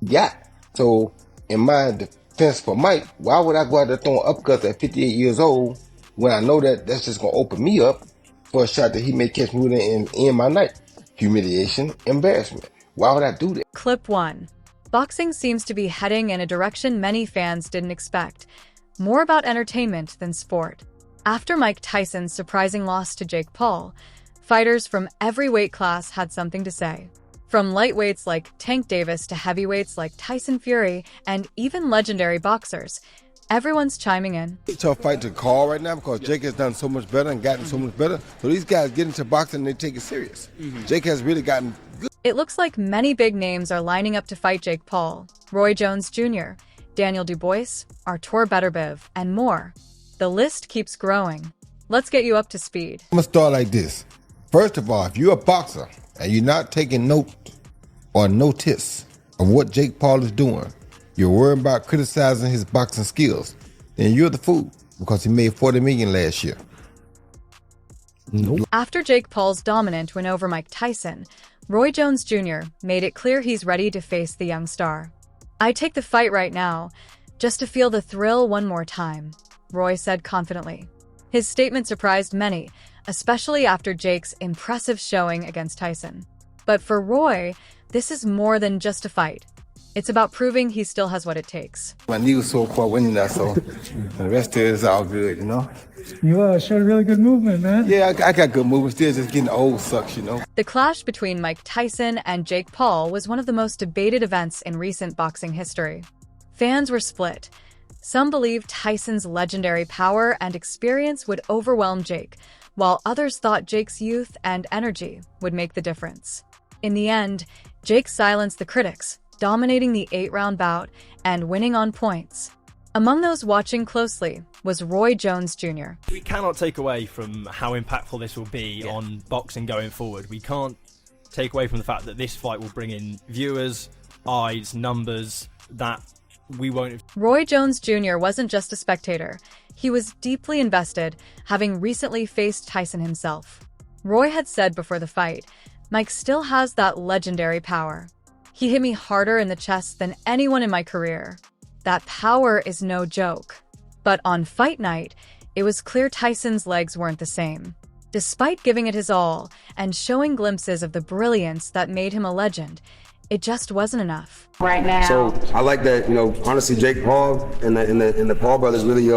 got. So, in my defense for Mike, why would I go out there throwing uppercuts at 58 years old when I know that that's just going to open me up for a shot that he may catch me with and end my night? Humiliation, embarrassment. Why would I do that? Clip 1. Boxing seems to be heading in a direction many fans didn't expect. More about entertainment than sport. After Mike Tyson's surprising loss to Jake Paul, fighters from every weight class had something to say. From lightweights like Tank Davis to heavyweights like Tyson Fury and even legendary boxers, everyone's chiming in. It's a tough fight to call right now because Jake has done so much better and gotten so much better. So these guys get into boxing and they take it serious. Jake has really gotten good. It looks like many big names are lining up to fight Jake Paul, Roy Jones Jr., Daniel Dubois, Artur Betterbiev, and more. The list keeps growing. Let's get you up to speed. I'm going to start like this. First of all, if you're a boxer and you're not taking note or notice of what Jake Paul is doing, you're worried about criticizing his boxing skills, then you're the fool because he made $40 million last year. Nope. After Jake Paul's dominant win over Mike Tyson, Roy Jones Jr. made it clear he's ready to face the young star. "I'd take the fight right now, just to feel the thrill one more time," Roy said confidently. His statement surprised many, especially after Jake's impressive showing against Tyson. But for Roy, this is more than just a fight. It's about proving he still has what it takes. My knee was so far winning that, so the rest of it is all good, you know? You showed really good movement, man. Yeah, I got good movement. Still just getting old sucks, you know? The clash between Mike Tyson and Jake Paul was one of the most debated events in recent boxing history. Fans were split. Some believed Tyson's legendary power and experience would overwhelm Jake, while others thought Jake's youth and energy would make the difference. In the end, Jake silenced the critics, dominating the 8-round bout and winning on points. Among those watching closely was Roy Jones Jr. We cannot take away from how impactful this will be on boxing going forward. We can't take away from the fact that this fight will bring in viewers, eyes, numbers that we won't. Roy Jones Jr. wasn't just a spectator. He was deeply invested, having recently faced Tyson himself. Roy had said before the fight, "Mike still has that legendary power. He hit me harder in the chest than anyone in my career. That power is no joke." But on fight night, it was clear Tyson's legs weren't the same. Despite giving it his all and showing glimpses of the brilliance that made him a legend, it just wasn't enough. Right now. So I like that, honestly, Jake Paul and the Paul brothers really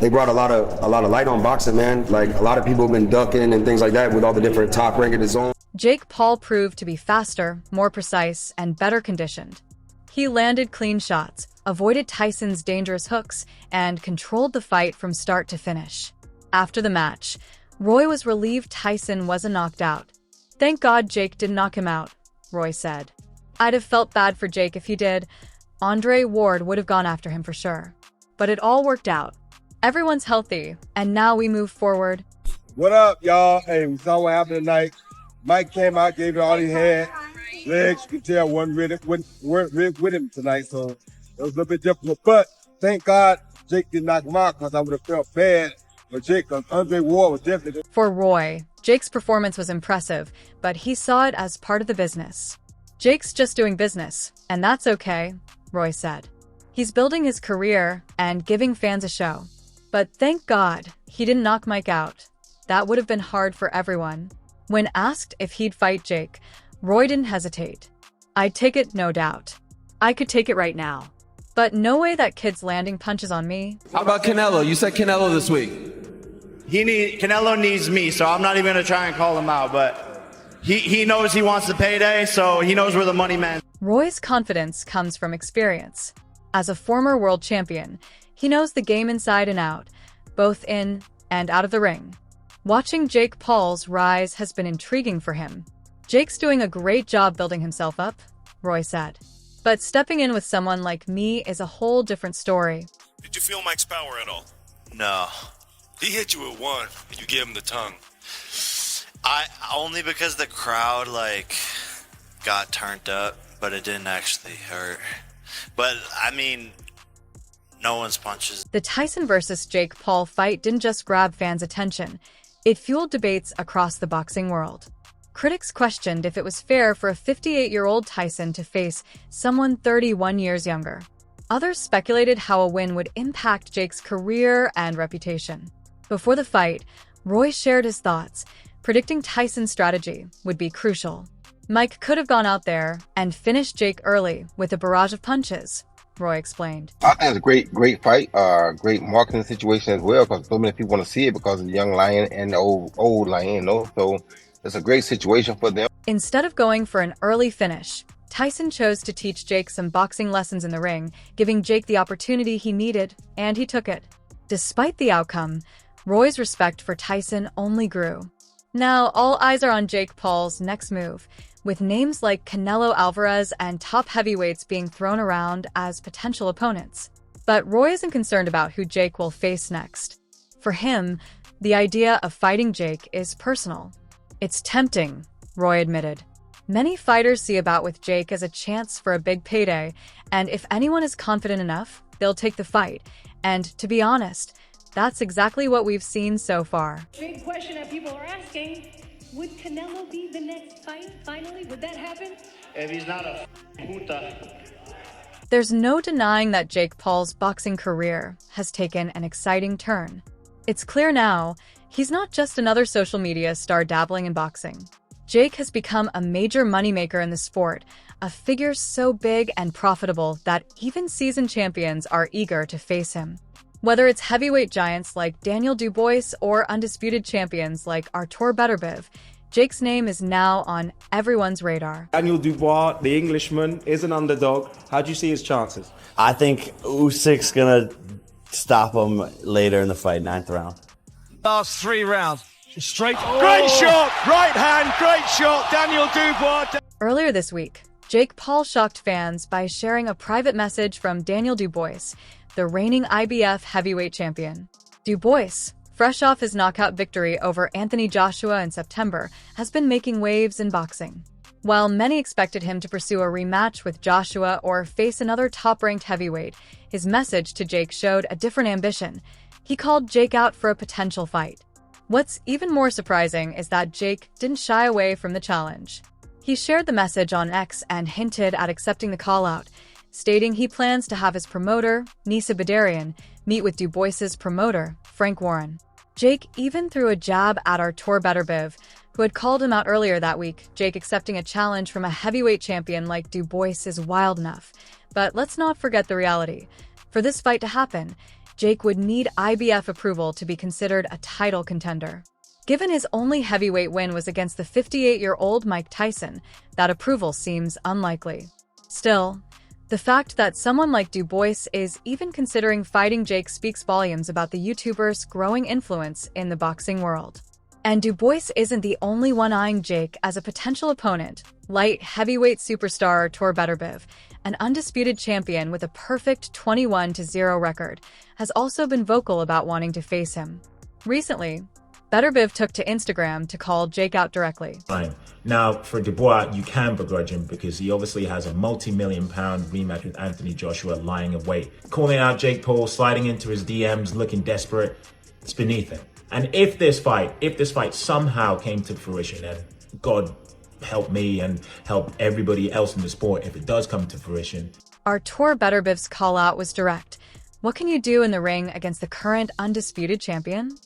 they brought a lot of light on boxing, man. Like a lot of people have been ducking and things like that with all the different top rank in the zone. Jake Paul proved to be faster, more precise, and better conditioned. He landed clean shots, avoided Tyson's dangerous hooks, and controlled the fight from start to finish. After the match, Roy was relieved Tyson wasn't knocked out. "Thank God Jake didn't knock him out," Roy said. "I'd have felt bad for Jake if he did. Andre Ward would have gone after him for sure. But it all worked out. Everyone's healthy, and now we move forward." What up, y'all? Hey, we saw what happened tonight. Mike came out, gave it all he had. Legs, you could tell, weren't really with him tonight, so it was a little bit difficult. But thank God Jake didn't knock him out because I would have felt bad for Jake because Andre Ward was definitely. For Roy, Jake's performance was impressive, but he saw it as part of the business. "Jake's just doing business, and that's okay," Roy said. "He's building his career and giving fans a show. But thank God he didn't knock Mike out. That would have been hard for everyone." When asked if he'd fight Jake, Roy didn't hesitate. "I'd take it, no doubt. I could take it right now. But no way that kid's landing punches on me." How about Canelo? You said Canelo this week. Canelo needs me, so I'm not even gonna try and call him out, but he knows he wants the payday, so he knows where the money man. Roy's confidence comes from experience. As a former world champion, he knows the game inside and out, both in and out of the ring. Watching Jake Paul's rise has been intriguing for him. "Jake's doing a great job building himself up," Roy said. "But stepping in with someone like me is a whole different story." Did you feel Mike's power at all? No. He hit you with one, and you gave him the tongue. Only because the crowd, got turned up, but it didn't actually hurt. But, no one's punches. The Tyson versus Jake Paul fight didn't just grab fans' attention. It fueled debates across the boxing world. Critics questioned if it was fair for a 58-year-old Tyson to face someone 31 years younger. Others speculated how a win would impact Jake's career and reputation. Before the fight, Roy shared his thoughts, predicting Tyson's strategy would be crucial. Mike could have gone out there and finished Jake early with a barrage of punches, Roy explained. I think it's a great fight, great marketing situation as well, because so many people want to see it because of the young lion and the old lion, you know? So it's a great situation for them. Instead of going for an early finish, Tyson chose to teach Jake some boxing lessons in the ring, giving Jake the opportunity he needed, and he took it. Despite the outcome, Roy's respect for Tyson only grew. Now, all eyes are on Jake Paul's next move, with names like Canelo Alvarez and top heavyweights being thrown around as potential opponents. But Roy isn't concerned about who Jake will face next. For him, the idea of fighting Jake is personal. It's tempting, Roy admitted. Many fighters see a bout with Jake as a chance for a big payday, and if anyone is confident enough, they'll take the fight. And to be honest, that's exactly what we've seen so far. Big question that people are asking, would Canelo be the next fight, finally? Would that happen? If he's not a puta. There's no denying that Jake Paul's boxing career has taken an exciting turn. It's clear now, he's not just another social media star dabbling in boxing. Jake has become a major moneymaker in the sport, a figure so big and profitable that even seasoned champions are eager to face him. Whether it's heavyweight giants like Daniel Dubois or undisputed champions like Artur Betterbiev, Jake's name is now on everyone's radar. Daniel Dubois, the Englishman, is an underdog. How do you see his chances? I think Usyk's gonna stop him later in the fight, 9th round. Last 3 rounds. Straight. Great shot! Right hand, great shot, Daniel Dubois. Earlier this week, Jake Paul shocked fans by sharing a private message from Daniel Dubois, the reigning IBF heavyweight champion. Dubois, fresh off his knockout victory over Anthony Joshua in September, has been making waves in boxing. While many expected him to pursue a rematch with Joshua or face another top-ranked heavyweight, his message to Jake showed a different ambition. He called Jake out for a potential fight. What's even more surprising is that Jake didn't shy away from the challenge. He shared the message on X and hinted at accepting the call-out, stating he plans to have his promoter, Nisa Badarian, meet with Dubois's promoter, Frank Warren. Jake even threw a jab at Artur Betterbiev, who had called him out earlier that week. Jake accepting a challenge from a heavyweight champion like Dubois is wild enough. But let's not forget the reality. For this fight to happen, Jake would need IBF approval to be considered a title contender. Given his only heavyweight win was against the 58-year-old Mike Tyson, that approval seems unlikely. Still, the fact that someone like Dubois is even considering fighting Jake speaks volumes about the YouTuber's growing influence in the boxing world. And Dubois isn't the only one eyeing Jake as a potential opponent. Light heavyweight superstar Artur Betterbiev, an undisputed champion with a perfect 21-0 record, has also been vocal about wanting to face him. Recently, Betterbiev took to Instagram to call Jake out directly. Now, for Dubois, you can begrudge him because he obviously has a multi-million-pound rematch with Anthony Joshua lying in wait. Calling out Jake Paul, sliding into his DMs, looking desperate, it's beneath him. And if this fight somehow came to fruition, and God help me and help everybody else in the sport if it does come to fruition. Artur Betterbiev's call-out was direct. What can you do in the ring against the current undisputed champion?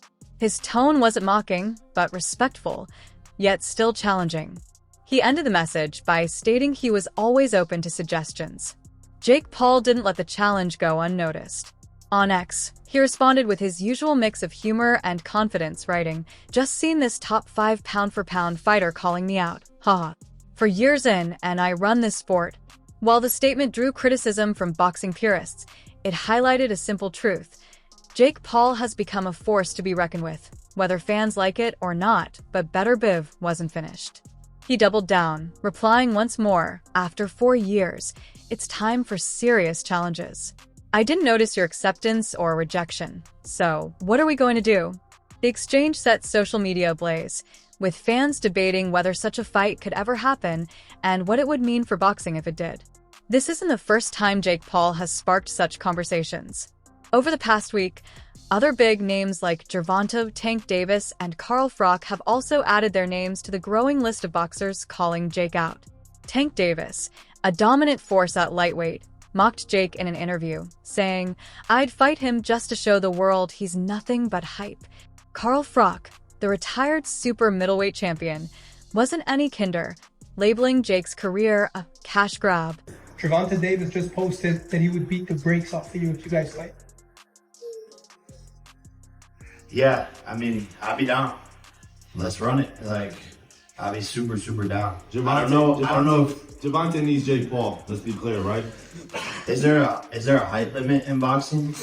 His tone wasn't mocking, but respectful, yet still challenging. He ended the message by stating he was always open to suggestions. Jake Paul didn't let the challenge go unnoticed. On X, he responded with his usual mix of humor and confidence, writing, "Just seen this top 5 pound-for-pound fighter calling me out. Haha. For years in, and I run this sport." While the statement drew criticism from boxing purists, it highlighted a simple truth. Jake Paul has become a force to be reckoned with, whether fans like it or not, but Betterbiev wasn't finished. He doubled down, replying once more, "After 4 years, it's time for serious challenges. I didn't notice your acceptance or rejection, so what are we going to do?" The exchange set social media ablaze, with fans debating whether such a fight could ever happen and what it would mean for boxing if it did. This isn't the first time Jake Paul has sparked such conversations. Over the past week, other big names like Gervonta Tank Davis and Carl Froch have also added their names to the growing list of boxers calling Jake out. Tank Davis, a dominant force at lightweight, mocked Jake in an interview, saying, "I'd fight him just to show the world he's nothing but hype." Carl Froch, the retired super middleweight champion, wasn't any kinder, labeling Jake's career a cash grab. Gervonta Davis just posted that he would beat the brakes off of you if you guys fight. Yeah, I mean, I'll be down. Let's run it. Like, I'll be super, super down. I don't know if Gervonta needs Jake Paul. Let's be clear, right? Is there a height limit in boxing?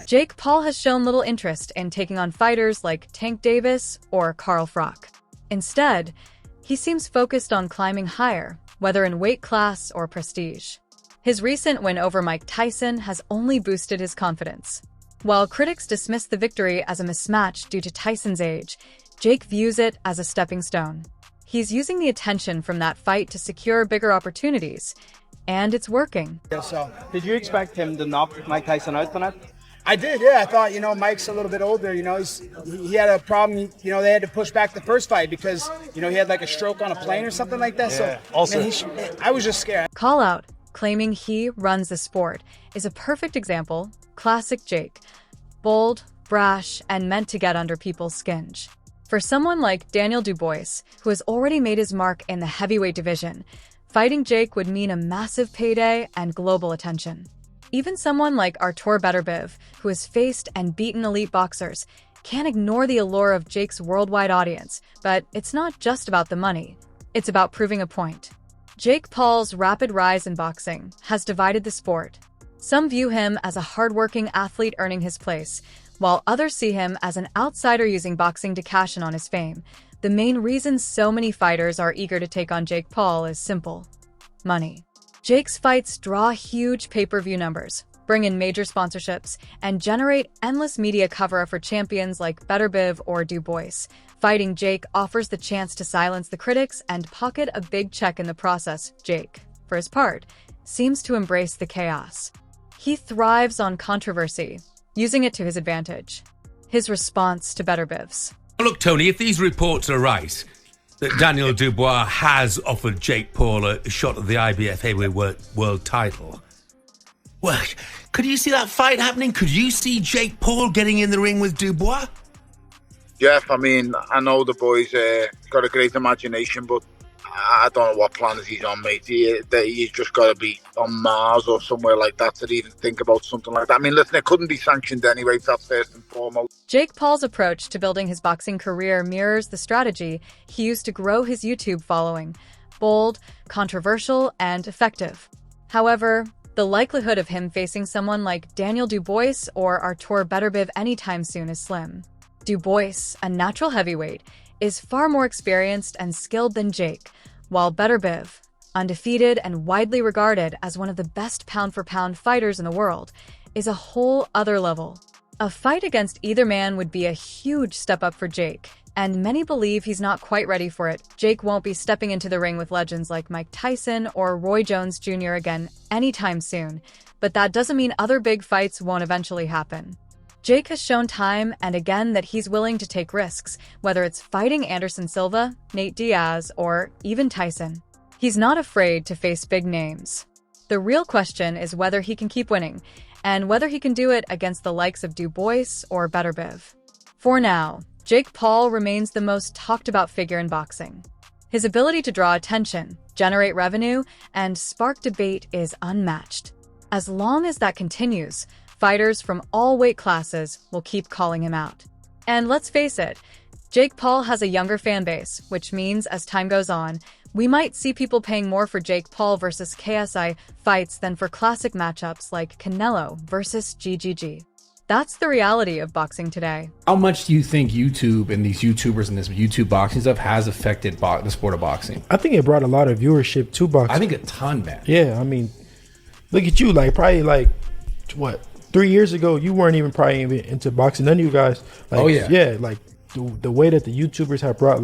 Jake Paul has shown little interest in taking on fighters like Tank Davis or Carl Froch. Instead, he seems focused on climbing higher, whether in weight class or prestige. His recent win over Mike Tyson has only boosted his confidence. While critics dismiss the victory as a mismatch due to Tyson's age, Jake views it as a stepping stone. He's using the attention from that fight to secure bigger opportunities, and it's working. So, did you expect him to knock Mike Tyson out tonight? I did, yeah. I thought, Mike's a little bit older. He had a problem. They had to push back the first fight because, he had like a stroke on a plane or something like that. Yeah, so, also, man, I was just scared. Callout, claiming he runs the sport, is a perfect example. Classic Jake. Bold, brash, and meant to get under people's skin. For someone like Daniel Dubois, who has already made his mark in the heavyweight division, fighting Jake would mean a massive payday and global attention. Even someone like Artur Betterbiev, who has faced and beaten elite boxers, can't ignore the allure of Jake's worldwide audience, but it's not just about the money. It's about proving a point. Jake Paul's rapid rise in boxing has divided the sport. Some view him as a hardworking athlete earning his place, while others see him as an outsider using boxing to cash in on his fame. The main reason so many fighters are eager to take on Jake Paul is simple: money. Jake's fights draw huge pay-per-view numbers, bring in major sponsorships, and generate endless media cover for champions like Betterbiev or Dubois. Fighting Jake offers the chance to silence the critics and pocket a big check in the process. Jake, for his part, seems to embrace the chaos. He thrives on controversy, using it to his advantage. His response to Betterbiev's: "Look, Tony, if these reports are right, that Daniel Dubois has offered Jake Paul a shot at the IBF heavyweight world title, well, could you see that fight happening? Could you see Jake Paul getting in the ring with Dubois?" Yeah, I mean, I know the boy's got a great imagination, but I don't know what plans he's on, mate. He's just got to be on Mars or somewhere like that to even think about something like that. I mean, listen, it couldn't be sanctioned anyway, that's first and foremost. Jake Paul's approach to building his boxing career mirrors the strategy he used to grow his YouTube following: bold, controversial, and effective. However, the likelihood of him facing someone like Daniel Dubois or Artur Betterbiev anytime soon is slim. Dubois, a natural heavyweight, is far more experienced and skilled than Jake, while Betterbiev, undefeated and widely regarded as one of the best pound-for-pound fighters in the world, is a whole other level. A fight against either man would be a huge step up for Jake, and many believe he's not quite ready for it. Jake won't be stepping into the ring with legends like Mike Tyson or Roy Jones Jr. again anytime soon, but that doesn't mean other big fights won't eventually happen. Jake has shown time and again that he's willing to take risks, whether it's fighting Anderson Silva, Nate Diaz, or even Tyson. He's not afraid to face big names. The real question is whether he can keep winning, and whether he can do it against the likes of Dubois or Betterbiev. For now, Jake Paul remains the most talked about figure in boxing. His ability to draw attention, generate revenue, and spark debate is unmatched. As long as that continues, fighters from all weight classes will keep calling him out. And let's face it, Jake Paul has a younger fan base, which means as time goes on, we might see people paying more for Jake Paul versus KSI fights than for classic matchups like Canelo versus GGG. That's the reality of boxing today. How much do you think YouTube and these YouTubers and this YouTube boxing stuff has affected the sport of boxing? I think it brought a lot of viewership to boxing. I think a ton, man. Yeah, I mean, look at you, probably 3 years ago, you weren't even probably even into boxing. None of you guys. The way that the YouTubers have brought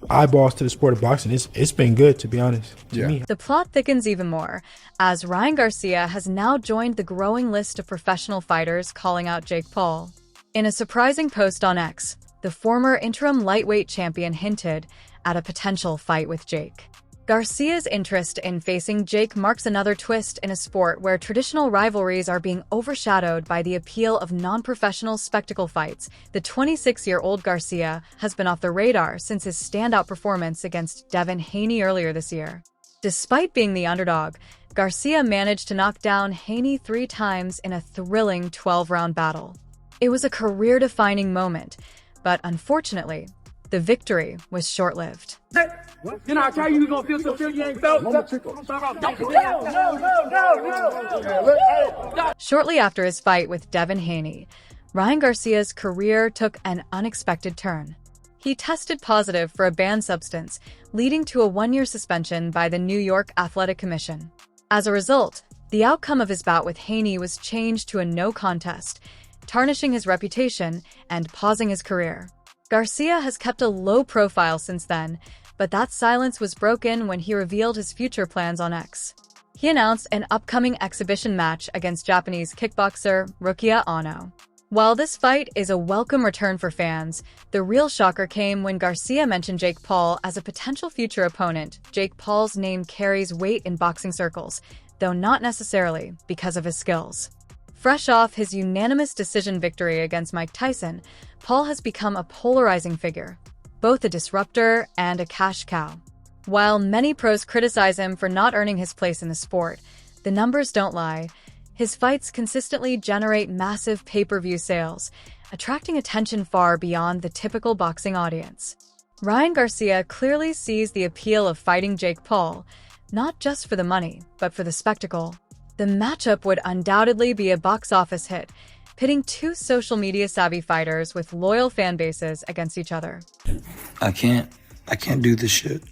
eyeballs to the sport of boxing. It's been good, to be honest. To me. The plot thickens even more, as Ryan Garcia has now joined the growing list of professional fighters calling out Jake Paul. In a surprising post on X, the former interim lightweight champion hinted at a potential fight with Jake. Garcia's interest in facing Jake marks another twist in a sport where traditional rivalries are being overshadowed by the appeal of non-professional spectacle fights. The 26-year-old Garcia has been off the radar since his standout performance against Devin Haney earlier this year. Despite being the underdog, Garcia managed to knock down Haney 3 times in a thrilling 12-round battle. It was a career-defining moment, but unfortunately, the victory was short-lived. You know, I tell you, you're going to feel something you ain't felt. No. Shortly after his fight with Devin Haney, Ryan Garcia's career took an unexpected turn. He tested positive for a banned substance, leading to a 1-year suspension by the New York Athletic Commission. As a result, the outcome of his bout with Haney was changed to a no contest, tarnishing his reputation and pausing his career. Garcia has kept a low profile since then, but that silence was broken when he revealed his future plans on X. He announced an upcoming exhibition match against Japanese kickboxer Rukia Ono. While this fight is a welcome return for fans, the real shocker came when Garcia mentioned Jake Paul as a potential future opponent. Jake Paul's name carries weight in boxing circles, though not necessarily because of his skills. Fresh off his unanimous decision victory against Mike Tyson, Paul has become a polarizing figure, both a disruptor and a cash cow. While many pros criticize him for not earning his place in the sport, the numbers don't lie. His fights consistently generate massive pay-per-view sales, attracting attention far beyond the typical boxing audience. Ryan Garcia clearly sees the appeal of fighting Jake Paul, not just for the money, but for the spectacle. The matchup would undoubtedly be a box office hit, pitting 2 social media savvy fighters with loyal fan bases against each other. I can't do this shit.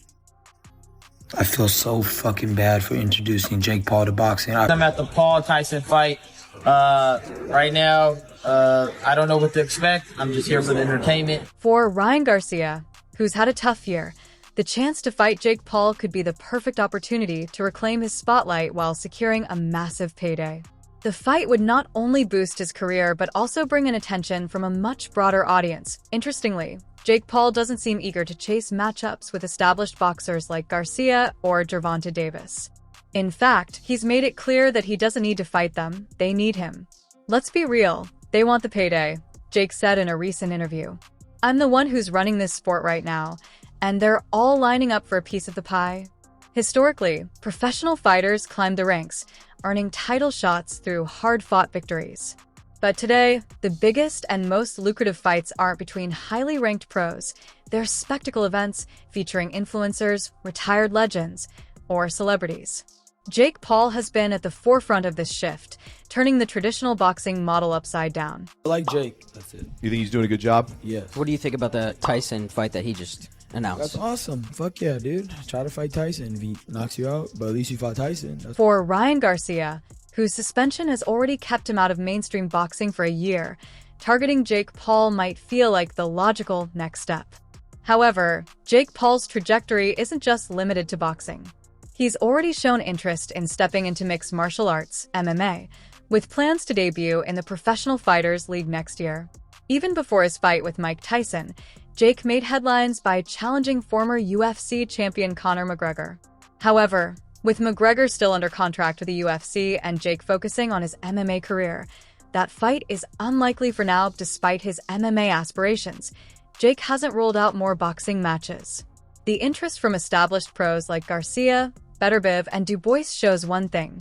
I feel so fucking bad for introducing Jake Paul to boxing. I'm at the Paul Tyson fight. Right now, I don't know what to expect. I'm just here for the entertainment. For Ryan Garcia, who's had a tough year, the chance to fight Jake Paul could be the perfect opportunity to reclaim his spotlight while securing a massive payday. The fight would not only boost his career, but also bring in attention from a much broader audience. Interestingly, Jake Paul doesn't seem eager to chase matchups with established boxers like Garcia or Gervonta Davis. In fact, he's made it clear that he doesn't need to fight them, they need him. Let's be real, they want the payday, Jake said in a recent interview. I'm the one who's running this sport right now, and they're all lining up for a piece of the pie. Historically, professional fighters climbed the ranks, earning title shots through hard-fought victories. But today, the biggest and most lucrative fights aren't between highly ranked pros. They're spectacle events featuring influencers, retired legends, or celebrities. Jake Paul has been at the forefront of this shift, turning the traditional boxing model upside down. I like Jake. That's it. You think he's doing a good job? Yes. What do you think about the Tyson fight that he just announced? That's awesome. Fuck yeah, dude. Try to fight Tyson. If he knocks you out, but at least you fought Tyson. For Ryan Garcia, whose suspension has already kept him out of mainstream boxing for a year, targeting Jake Paul might feel like the logical next step. However, Jake Paul's trajectory isn't just limited to boxing. He's already shown interest in stepping into mixed martial arts, MMA, with plans to debut in the Professional Fighters League next year. Even before his fight with Mike Tyson, Jake made headlines by challenging former UFC champion Conor McGregor. However, with McGregor still under contract with the UFC and Jake focusing on his MMA career, that fight is unlikely for now despite his MMA aspirations. Jake hasn't ruled out more boxing matches. The interest from established pros like Garcia, Betterbiev, and Dubois shows one thing: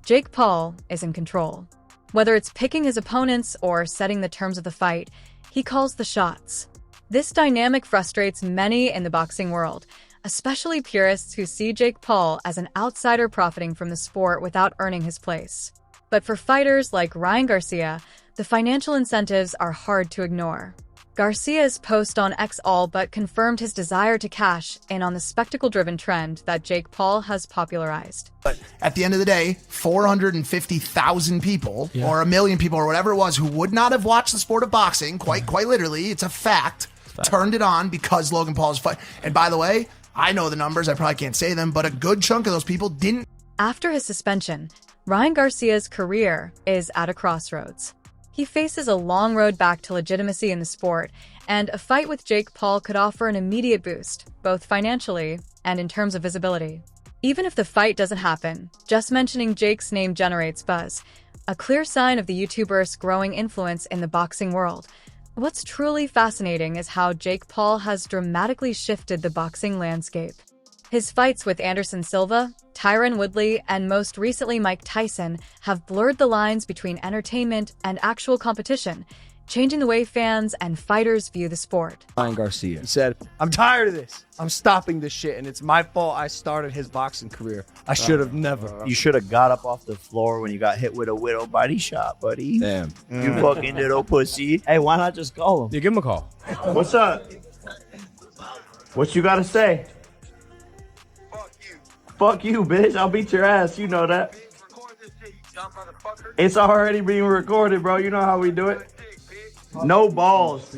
Jake Paul is in control. Whether it's picking his opponents or setting the terms of the fight, he calls the shots. This dynamic frustrates many in the boxing world, especially purists who see Jake Paul as an outsider profiting from the sport without earning his place. But for fighters like Ryan Garcia, the financial incentives are hard to ignore. Garcia's post on X all but confirmed his desire to cash in on the spectacle-driven trend that Jake Paul has popularized. But at the end of the day, 450,000 people or 1 million people or whatever it was who would not have watched the sport of boxing, quite literally, it's a fact, turned it on because Logan Paul's fight. And by the way, I know the numbers. I probably can't say them, but a good chunk of those people didn't. After his suspension, Ryan Garcia's career is at a crossroads. He faces a long road back to legitimacy in the sport, and a fight with Jake Paul could offer an immediate boost, both financially and in terms of visibility. Even if the fight doesn't happen, just mentioning Jake's name generates buzz, a clear sign of the YouTuber's growing influence in the boxing world. What's truly fascinating is how Jake Paul has dramatically shifted the boxing landscape. His fights with Anderson Silva, Tyron Woodley, and most recently Mike Tyson have blurred the lines between entertainment and actual competition, changing the way fans and fighters view the sport. Ryan Garcia. He said, I'm tired of this. I'm stopping this shit, and it's my fault I started his boxing career. I should have never. You should have got up off the floor when you got hit with a widow body shot, buddy. Damn. You fucking little pussy. Hey, why not just call him? Yeah, give him a call. What's up? What you got to say? Fuck you, bitch. I'll beat your ass. You know that. It's already being recorded, bro. You know how we do it. No balls.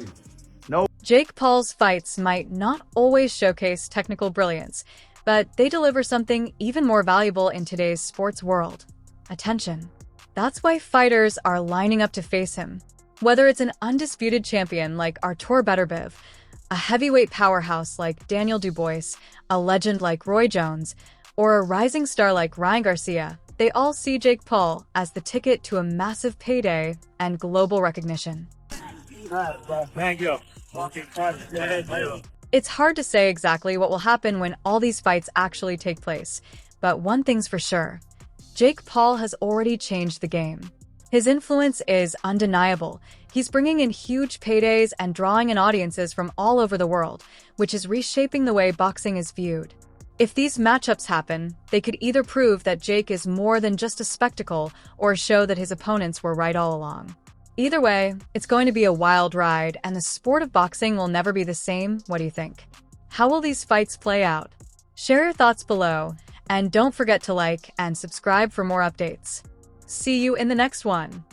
No. Jake Paul's fights might not always showcase technical brilliance, but they deliver something even more valuable in today's sports world: attention. That's why fighters are lining up to face him. Whether it's an undisputed champion like Artur Betterbiev, a heavyweight powerhouse like Daniel Dubois, a legend like Roy Jones, or a rising star like Ryan Garcia, they all see Jake Paul as the ticket to a massive payday and global recognition. It's hard to say exactly what will happen when all these fights actually take place, but one thing's for sure: Jake Paul has already changed the game. His influence is undeniable. He's bringing in huge paydays and drawing in audiences from all over the world, which is reshaping the way boxing is viewed. If these matchups happen, they could either prove that Jake is more than just a spectacle or show that his opponents were right all along. Either way, it's going to be a wild ride, and the sport of boxing will never be the same. What do you think? How will these fights play out? Share your thoughts below, and don't forget to like and subscribe for more updates. See you in the next one.